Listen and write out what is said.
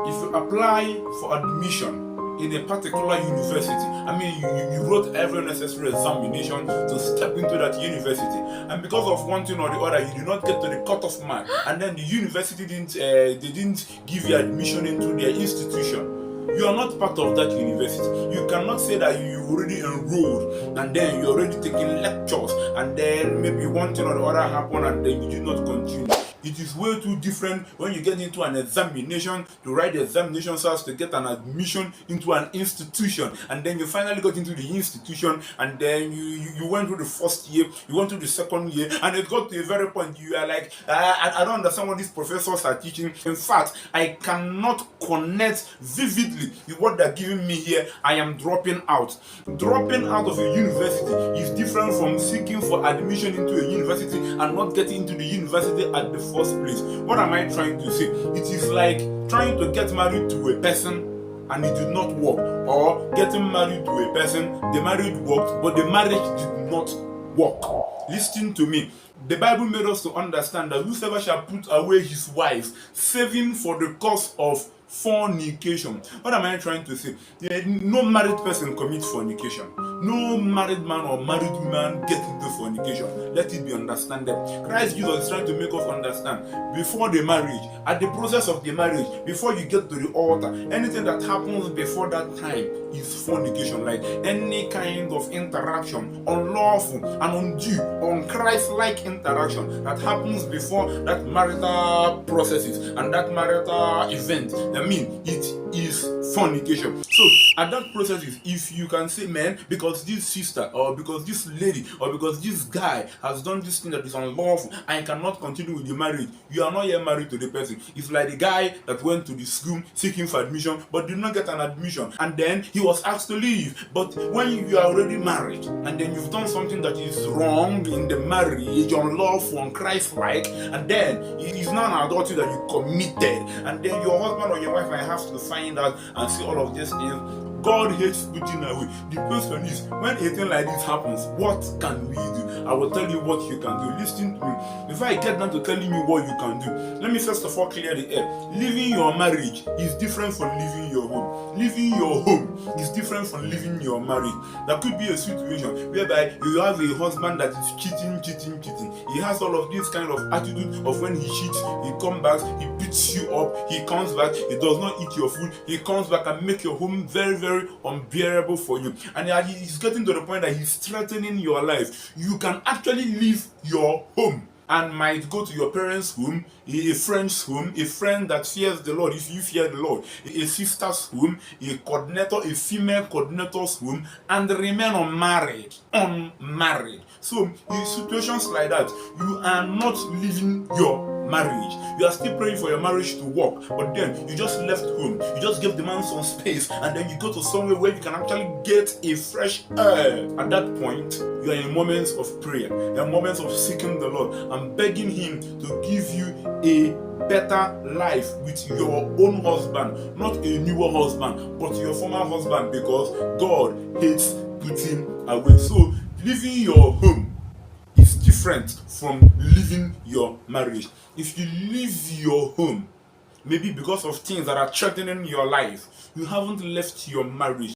If you apply for admission in a particular university, I mean, you wrote every necessary examination to step into that university, and because of one thing or the other, you did not get to the cutoff mark, and then the university didn't give you admission into their institution. You are not part of that university. You cannot say that you already enrolled and then you're already taking lectures and then maybe one thing or the other happened and then you did not continue. It is way too different when you get into an examination to write the examination so as to get an admission into an institution, and then you finally got into the institution, and then you went through the first year, you went through the second year, and it got to a very point you are like, I don't understand what these professors are teaching. In fact, I cannot connect vividly with what they're giving me here. I am dropping out. Dropping out of a university is different from seeking for admission into a university and not getting into the university at the first place. What am I trying to say? It is like trying to get married to a person and it did not work, or getting married to a person, the marriage worked but the marriage did not work. Listen to me. The Bible made us to understand that whosoever shall put away his wife, saving for the cause of fornication. What am I trying to say? No married person commits fornication. No married man or married woman gets into fornication. Let it be understood. Christ Jesus is trying to make us understand, before the marriage, at the process of the marriage, before you get to the altar, anything that happens before that time is fornication. Like any kind of interaction, unlawful and undue, un-Christ-like interaction that happens before that marital processes and that marital event, I mean, it is fornication. So at that process, if you can say, man, because this sister or because this lady or because this guy has done this thing that is unlawful, I cannot continue with the marriage, you are not yet married to the person. It's like the guy that went to the school seeking for admission but did not get an admission, and then he was asked to leave. But when you are already married and then you've done something that is wrong in the marriage, unlawful, unChrist-like, and then it is now an adultery that you committed, and then your husband or your wife might have to find out and see all of these things. God hates putting away. The question is, when a thing like this happens, what can we do? I will tell you what you can do. Listen to me. Before I get down to telling you what you can do, let me first of all clear the air. Living your marriage is different from living your home. Living your home is different from living your marriage. There could be a situation whereby you have a husband that is cheating. He has all of this kind of attitude of when he cheats, he comes back, he beats you up, he comes back, he does not eat your food, he comes back and make your home very, very unbearable for you, and he's getting to the point that he's threatening your life. You can actually leave your home and might go to your parents' home, a friend's home, a friend that fears the Lord, if you fear the Lord, a sister's home, a coordinator, a female coordinator's home, and remain unmarried. So in situations like that, you are not leaving your marriage. You are still praying for your marriage to work, but then you just left home, you just gave the man some space, and then you go to somewhere where you can actually get a fresh air. At that point, you are in moments of prayer, in moments of seeking the Lord and begging him to give you a better life with your own husband, not a newer husband, but your former husband, because God hates putting away. So leaving your home is different from leaving your marriage. If you leave your home, maybe because of things that are threatening your life, you haven't left your marriage.